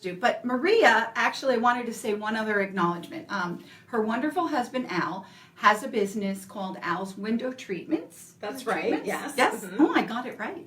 do. But Maria actually wanted to say one other acknowledgement. Her wonderful husband Al has a business called Al's Window Treatments. That's right. Treatments? Yes. Yes. Mm-hmm. Oh, I got it right.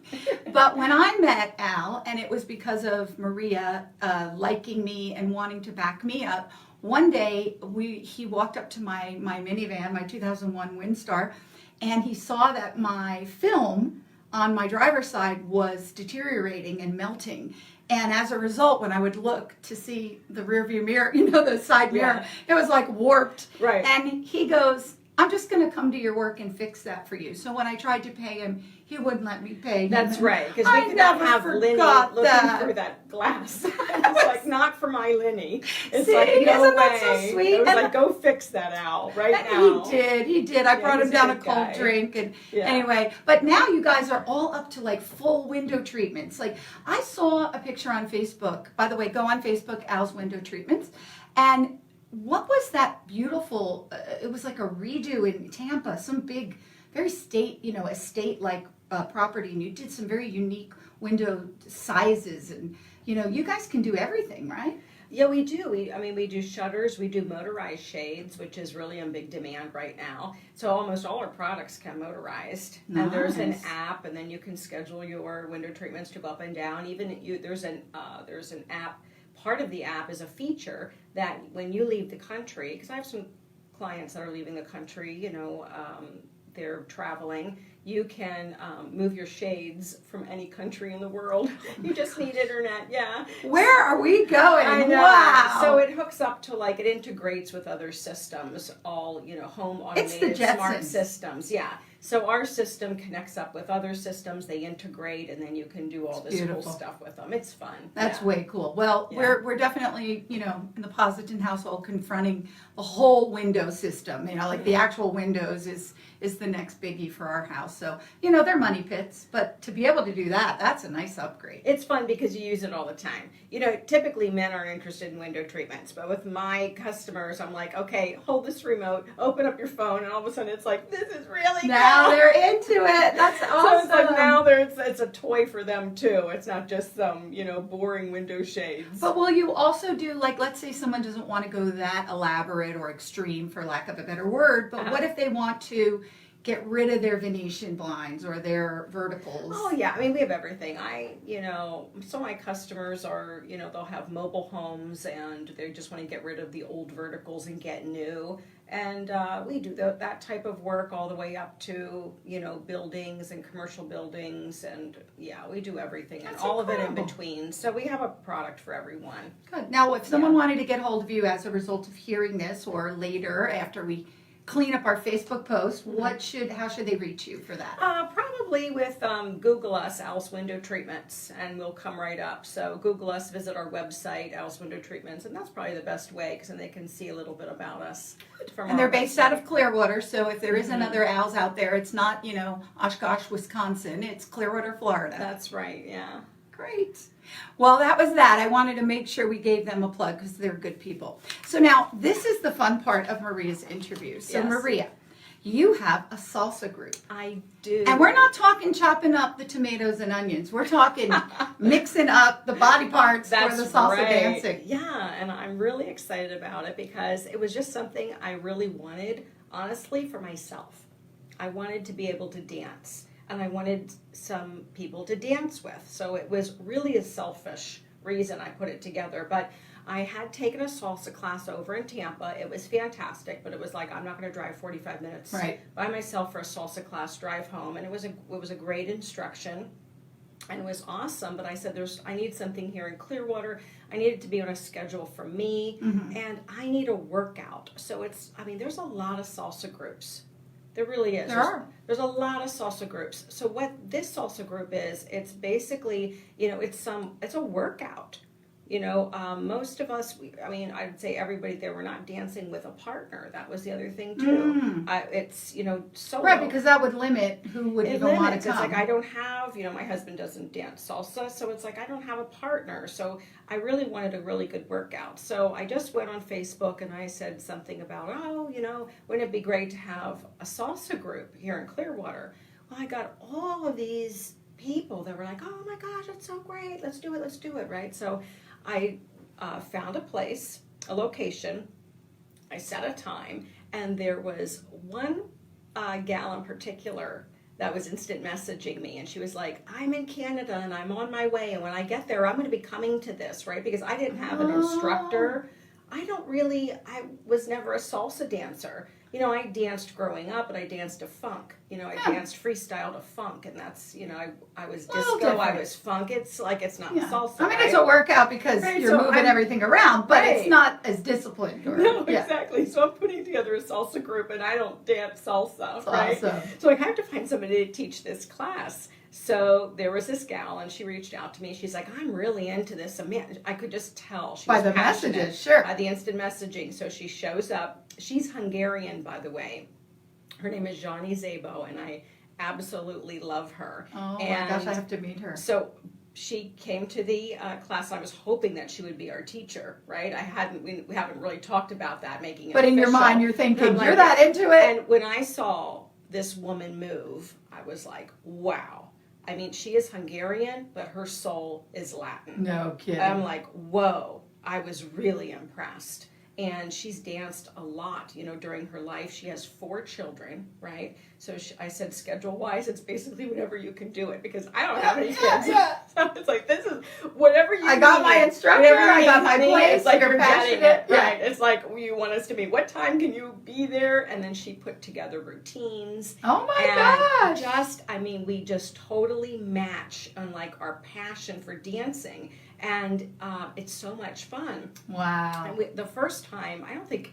But when I met Al, and it was because of Maria liking me and wanting to back me up, one day he walked up to my minivan, my 2001 Windstar, and he saw that my film on my driver's side was deteriorating and melting. And as a result, when I would look to see the rear view mirror, the side mirror, it was like warped. Right. And he goes, I'm just going to come to your work and fix that for you. So when I tried to pay him, he wouldn't let me pay him. That's right, because I we could not never have Lenny forgot looking that. through that glass. It's like, not for my Lenny. It's See, like, no isn't way. that so sweet? It was And like, go fix that, Al, right And now. he did. I brought him he's a down a good cold guy. drink, and Yeah. anyway. But now you guys are all up to like full window treatments. Like I saw a picture on Facebook. By the way, go on Facebook, Al's Window Treatments, and what was that beautiful? It was like a redo in Tampa, some big, very estate like property, and you did some very unique window sizes, and you guys can do everything, right? Yeah, we do. We do shutters. We do motorized shades, which is really in big demand right now. So almost all our products come motorized. Nice. And there's an app, and then you can schedule your window treatments to go up and down. There's an app. Part of the app is a feature that when you leave the country, because I have some clients that are leaving the country, they're traveling, you can move your shades from any country in the world. You just need internet, yeah. Where are we going? I know. Wow. So it hooks up to it integrates with other systems, all, home It's the automated smart Jetsons. systems, yeah. So our system connects up with other systems, they integrate, and then you can do all this beautiful. cool stuff with them. It's fun. That's yeah. way cool. Well, Yeah. we're definitely, in the Positon household confronting the whole window system. The actual windows is the next biggie for our house. So, they're money pits, but to be able to do that, that's a nice upgrade. It's fun because you use it all the time. Typically men are interested in window treatments, but with my customers, I'm like, okay, hold this remote, open up your phone, and all of a sudden it's like, this is really Now good. they're into it. That's awesome. So it's like now it's a toy for them too. It's not just some, boring window shades. But will you also do, let's say someone doesn't want to go that elaborate or extreme, for lack of a better word, but what if they want to get rid of their Venetian blinds or their verticals? Oh yeah, we have everything. So my customers are, they'll have mobile homes and they just want to get rid of the old verticals and get new. And we do that type of work all the way up to, buildings and commercial buildings. And yeah, we do everything and That's all incredible. of it in between. So we have a product for everyone. Good. Now, if someone wanted to get hold of you as a result of hearing this or later after we clean up our Facebook post, how should they reach you for that? Probably with Google us, Al's Window Treatments, and we'll come right up. So Google us, visit our website, Al's Window Treatments, and that's probably the best way because then they can see a little bit about us. And they're based out of Clearwater, so if there is another Al's out there, it's not, Oshkosh, Wisconsin, it's Clearwater, Florida. That's right, yeah. Great. Well, that was that. I wanted to make sure we gave them a plug because they're good people. So now, this is the fun part of Maria's interview. So Yes. Maria, you have a salsa group. I do. And we're not talking chopping up the tomatoes and onions. We're talking mixing up the body parts for the salsa dancing. Yeah, and I'm really excited about it because it was just something I really wanted, honestly, for myself. I wanted to be able to dance. And I wanted some people to dance with. So it was really a selfish reason I put it together. But I had taken a salsa class over in Tampa. It was fantastic, but it was like, I'm not going to drive 45 minutes by myself for a salsa class, drive home. And it was a great instruction. And it was awesome, but I said, I need something here in Clearwater. I need it to be on a schedule for me, and I need a workout. So there's a lot of salsa groups. There really is. There's a lot of salsa groups. So what this salsa group is, it's basically, it's a workout. Most of us, I'd say everybody there, we're not dancing with a partner. That was the other thing too. It's, solo. Right, because that would limit who would even want to come. It's like I don't have, my husband doesn't dance salsa, so it's like I don't have a partner. So I really wanted a really good workout. So I just went on Facebook and I said something about, wouldn't it be great to have a salsa group here in Clearwater? Well, I got all of these people that were like, oh my gosh, it's so great. Let's do it, right? So I found a place, a location. I set a time, and there was one gal in particular that was instant messaging me, and she was like, I'm in Canada and I'm on my way, and when I get there I'm going to be coming to this, right? Because I didn't have an instructor. I was never a salsa dancer. You know, I danced growing up, and I danced to funk. You know, I danced freestyle to funk, and that's, you know, I was disco, I was funk. It's like, it's not salsa. I mean, right? it's a workout because you're moving everything around, but it's Right. not as disciplined. Or, No, exactly. So I'm putting together a salsa group, and I don't dance salsa, right? Awesome. So I have to find somebody to teach this class. So there was this gal, and she reached out to me. She's like, I'm really into this. I could just tell she By was the passionate. messages, sure. By the instant messaging. So she shows up. She's Hungarian, by the way. Her name is Jani Zabo, and I absolutely love her. Oh and my gosh, I have to meet her. So she came to the class. I was hoping that she would be our teacher, right? We haven't really talked about that, making it But in your official. mind, you're thinking, I'm like, you're that into it? And when I saw this woman move, I was like, wow. I mean, she is Hungarian, but her soul is Latin. No kidding. I'm like, whoa. I was really impressed. And she's danced a lot, you know, during her life. She has 4 children, right? So I said, schedule-wise, it's basically whenever you can do it, because I don't have any kids. Yeah. So it's like, this is whatever you I got need. my instructor, Whatever I you got my need, place, it's like you're you're getting passionate. it, right? It's like, you want us to be, what time can you be there? And then she put together routines. Oh my And gosh. we just totally match on like our passion for dancing. And it's so much fun. Wow. And the first time, I think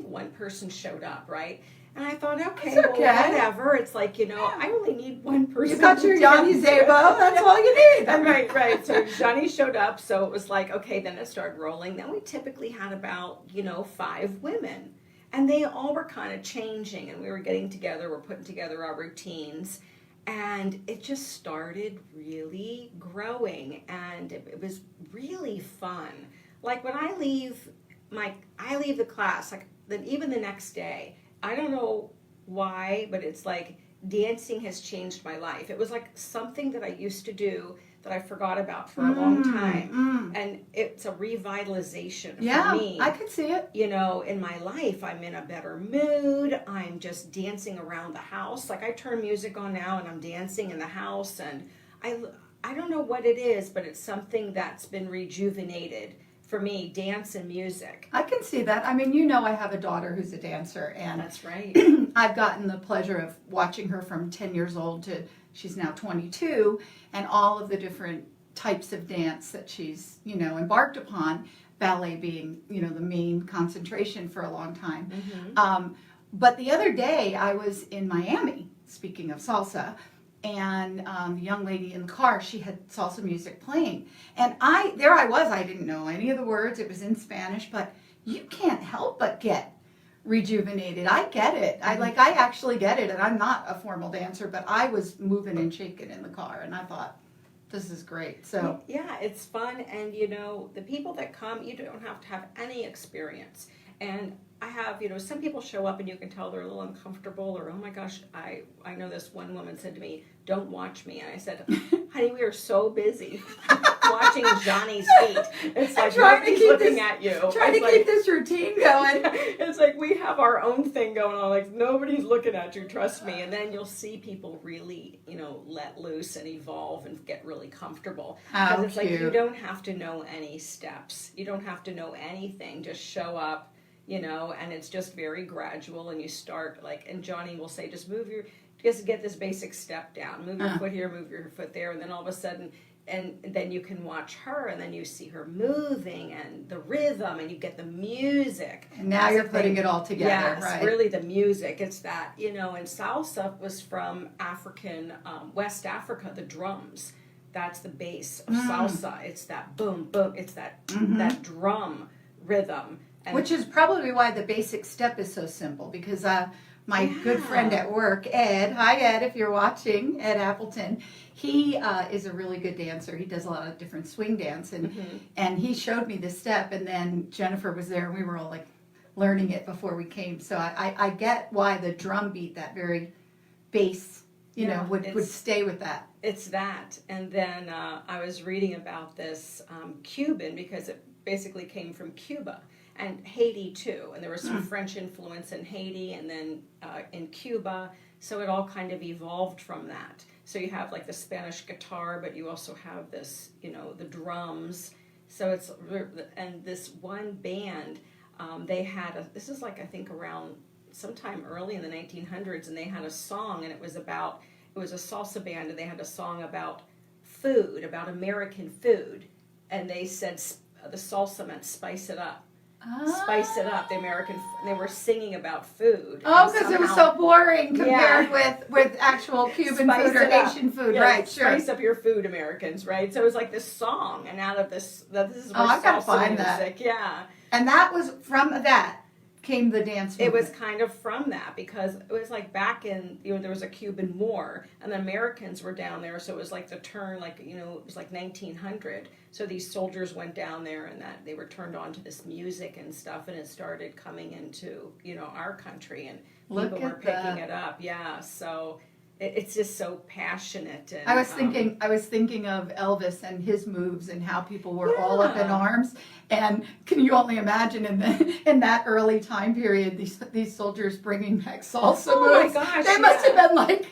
one person showed up, right? And I thought, okay, That's well, okay. whatever. It's like, you know, I only need one person. You got your to Yanni dance. Zabo, that's all you need. Right. So Johnny showed up, so it was like, okay, then it started rolling. Then we typically had about, 5 women. And they all were kind of changing, and we were getting together, we're putting together our routines. And it just started really growing, and it was really fun. Like when I leave the class, like even the next day, I don't know why, but it's like dancing has changed my life. It was like something that I used to do that I forgot about for a long time. And it's a revitalization for me. I could see it. In my life, I'm in a better mood. I'm just dancing around the house. Like I turn music on now and I'm dancing in the house, and I don't know what it is, but it's something that's been rejuvenated for me, dance and music. I can see that. I mean, I have a daughter who's a dancer, and That's right. I've gotten the pleasure of watching her from 10 years old to she's now 22, and all of the different types of dance that she's, embarked upon, ballet being, the main concentration for a long time. But the other day I was in Miami, speaking of salsa, and the young lady in the car, she had salsa music playing. And I didn't know any of the words. It was in Spanish, but you can't help but get rejuvenated. I get it. I actually get it. And I'm not a formal dancer, but I was moving and shaking in the car, and I thought, this is great. So yeah, it's fun. And the people that come, you don't have to have any experience. And I have, some people show up and you can tell they're a little uncomfortable, or, oh my gosh, I know this one woman said to me, don't watch me. And I said, honey, we are so busy watching Johnny's feet. It's like nobody's looking at you. Trying to keep this routine going. It's like we have our own thing going on. Like nobody's looking at you, trust me. And then you'll see people really, let loose and evolve and get really comfortable. How Because it's like cute. you don't have to know any steps. You don't have to know anything. Just show up. And it's just very gradual, and you start and Johnny will say, just get this basic step down, move your foot here, move your foot there, and then all of a sudden, and then you can watch her, and then you see her moving, and the rhythm, and you get the music. And now you're putting it all together, yes, right? really the music, it's that, and salsa was from West Africa, the drums. That's the base of salsa. It's that boom, boom, it's that drum rhythm. Which is probably why the basic step is so simple, because my good friend at work, Ed, hi Ed, if you're watching, Ed Appleton, he is a really good dancer. He does a lot of different swing dance, and he showed me this step, and then Jennifer was there, and we were all learning it before we came. So I get why the drum beat, that very bass you know, Yeah, would it's- stay with that. It's that. And then I was reading about this Cuban, because it basically came from Cuba and Haiti too. And there was some French influence in Haiti and then in Cuba. So it all kind of evolved from that. So you have like the Spanish guitar, but you also have this, you know, the drums. So it's, and this one band, they had this is like, I think around sometime early in the 1900s, and they had a song, and it was a salsa band, and they had a song about food, about American food, and they said the salsa meant spice it up. Spice it up, the American, and they were singing about food. Oh, because it was so boring compared Yeah. with actual Cuban Spice food or it up. Asian food, Yeah, right? Sure. Spice up your food, Americans, right? So it was like this song, and out of this is where I've gotta salsa find music, that. yeah. And that was from that came the dance It was movement. kind of from that, because it was like back in, you know, there was a Cuban War, and the Americans were down there, so it was like the turn, like, you know, it was like 1900. So these soldiers went down there, and that they were turned on to this music and stuff, and it started coming into, you know, our country, and Look people were at picking that. it up. Yeah, so it's just so passionate. And I was thinking of Elvis and his moves and how people were all up in Yeah. arms. And can you only imagine in that early time period these soldiers bringing back salsa Oh my moves? gosh, They must yeah. have been like,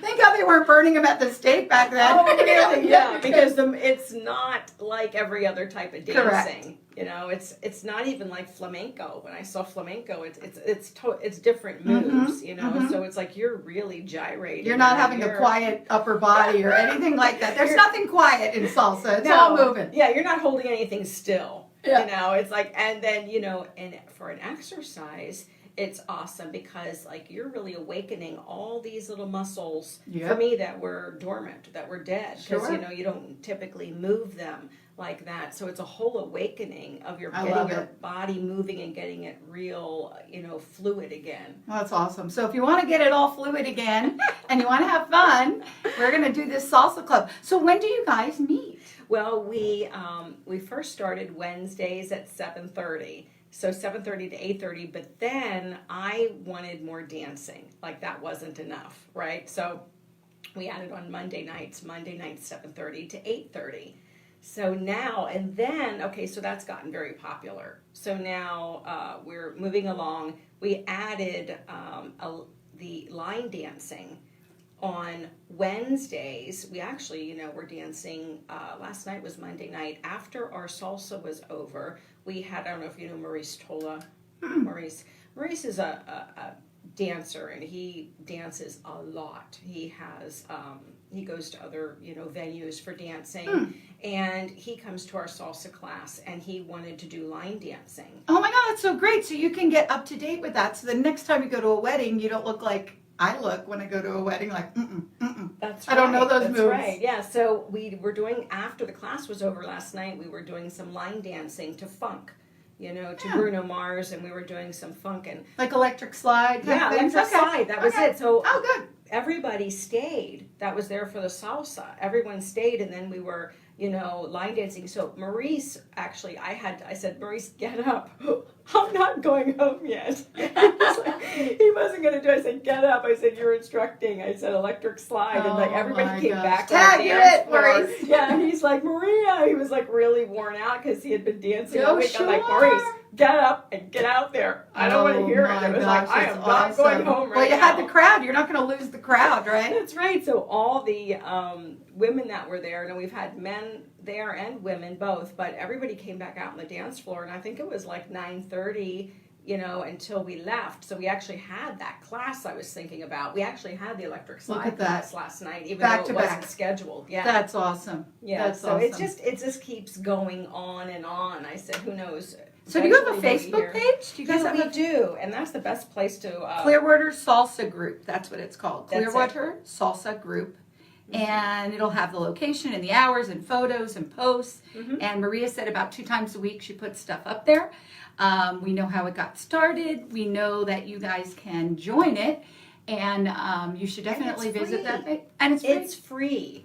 thank God they weren't burning them at the stake back then. Oh, really? Yeah, because it's not like every other type of dancing. Correct. You know, it's not even like flamenco. When I saw flamenco, it's different moves. You know, so it's like you're really gyrating. You're not and having a you're- quiet upper body or anything like that. There's You're- nothing quiet in salsa. It's No. all moving. Yeah, you're not holding anything still. Yeah. You know, it's like, and then, you know, and for an exercise, it's awesome because like you're really awakening all these little muscles Yeah. for me that were dormant, that were dead, because Sure. you know you don't typically move them like that. So it's a whole awakening of your I getting love your it. body moving and getting it real, you know, fluid again. Well, that's awesome. So if you want to get it all fluid again and you want to have fun, we're going to do this salsa club. So when do you guys meet? Well, we first started Wednesdays at 7:30. So 7:30 to 8:30, but then I wanted more dancing. Like that wasn't enough, right? So we added on Monday nights 7:30 to 8:30. So now, and then, okay, so that's gotten very popular. So now we're moving along. We added the line dancing on Wednesdays. We actually, you know, we're dancing, last night was Monday night. After our salsa was over, we had, I don't know if you know Maurice Tola. Maurice is a dancer, and he dances a lot. He has, he goes to other, you know, venues for dancing, and he comes to our salsa class, and he wanted to do line dancing. Oh my God, that's so great. So you can get up to date with that. So the next time you go to a wedding, you don't look like I look when I go to a wedding, like, That's I don't know those that's moves. right. Yeah, so we were doing, after the class was over last night, we were doing some line dancing to funk, you know, to Yeah. Bruno Mars, and we were doing some funk, and like electric slide. yeah, kind of things? electric Okay. slide, that was Okay. it. So Oh, good. everybody stayed that was there for the salsa. Everyone stayed, and then we were, you know, line dancing. So Maurice, actually, I said, Maurice, get up. I'm not going home yet. He wasn't going to do it. I said, get up. I said, you're instructing. I said, electric slide. And like Oh, everybody my came gosh. back. Tag, on the you're dance it, floor. Maurice. Yeah, he's like, Maria. He was like really worn out because he had been dancing Oh, all week. I'm like, sure. Maurice, get up and get out there. I don't want to hear my it. It was gosh, like, I that's am not going awesome. home right Well, you now. had the crowd. You're not going to lose the crowd, right? That's right. So all the women that were there, and we've had men there and women both, but everybody came back out on the dance floor, and I think it was like 9:30, you know, until we left. So we actually had that class I was thinking about. We actually had the electric Look slide at that. class last night, even Back though to it wasn't back. scheduled. Yeah. That's awesome. Yeah, That's so awesome. it just keeps going on and on. I said, who knows? So do you have a Eventually we'll be Facebook here. page? Do you guys Yeah, have we a do, and that's the best place to. Clearwater Salsa Group? That's what it's called. That's it. Clearwater Salsa Group. And it'll have the location and the hours and photos and posts. Mhm. And Maria said about 2 times a week she puts stuff up there. We know how it got started. We know that you guys can join it. And you should definitely it's visit free. that page. And it's free. It's free.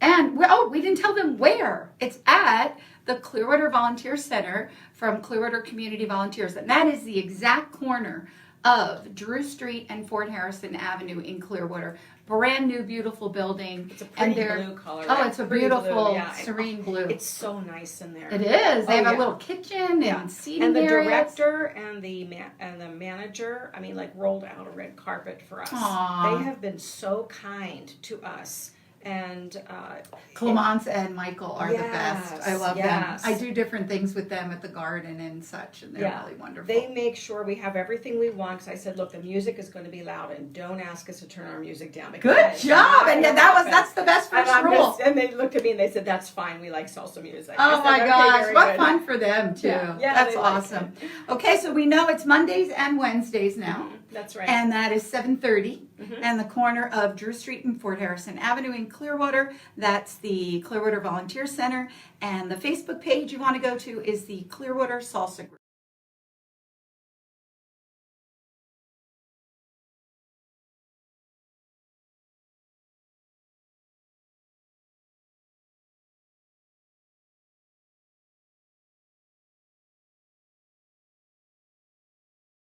And we didn't tell them where. It's at the Clearwater Volunteer Center from Clearwater Community Volunteers. And that is the exact corner of Drew Street and Fort Harrison Avenue in Clearwater. brand new, beautiful building. It's a And pretty they're blue color. oh, it's a Pretty blue, beautiful, yeah. serene blue. It's so nice in there. It is. They Oh, have a yeah. little kitchen Yeah. and seating And the areas. director and the manager, I mean, like rolled out a red carpet for us. Aw. They have been so kind to us, and Clemence and Michael are the Yes, best. I love yes. them. I do different things with them at the garden and such, and they're Yeah. really wonderful. they make sure we have everything we want. Because I said, look, the music is going to be loud, and don't ask us to turn our music down. Because Good that is job, not and gonna that's happen. the best And first I'm rule. just- and they looked at me and they said, "That's fine. We like salsa music." I Oh said, my "Okay, gosh, very what good." fun for them too. Yeah, That's they like awesome. Okay, so we know it's Mondays and Wednesdays now. That's right. And that is 7:30, Mhm. and the corner of Drew Street and Fort Harrison Avenue in Clearwater. That's the Clearwater Volunteer Center. And the Facebook page you want to go to is the Clearwater Salsa Group.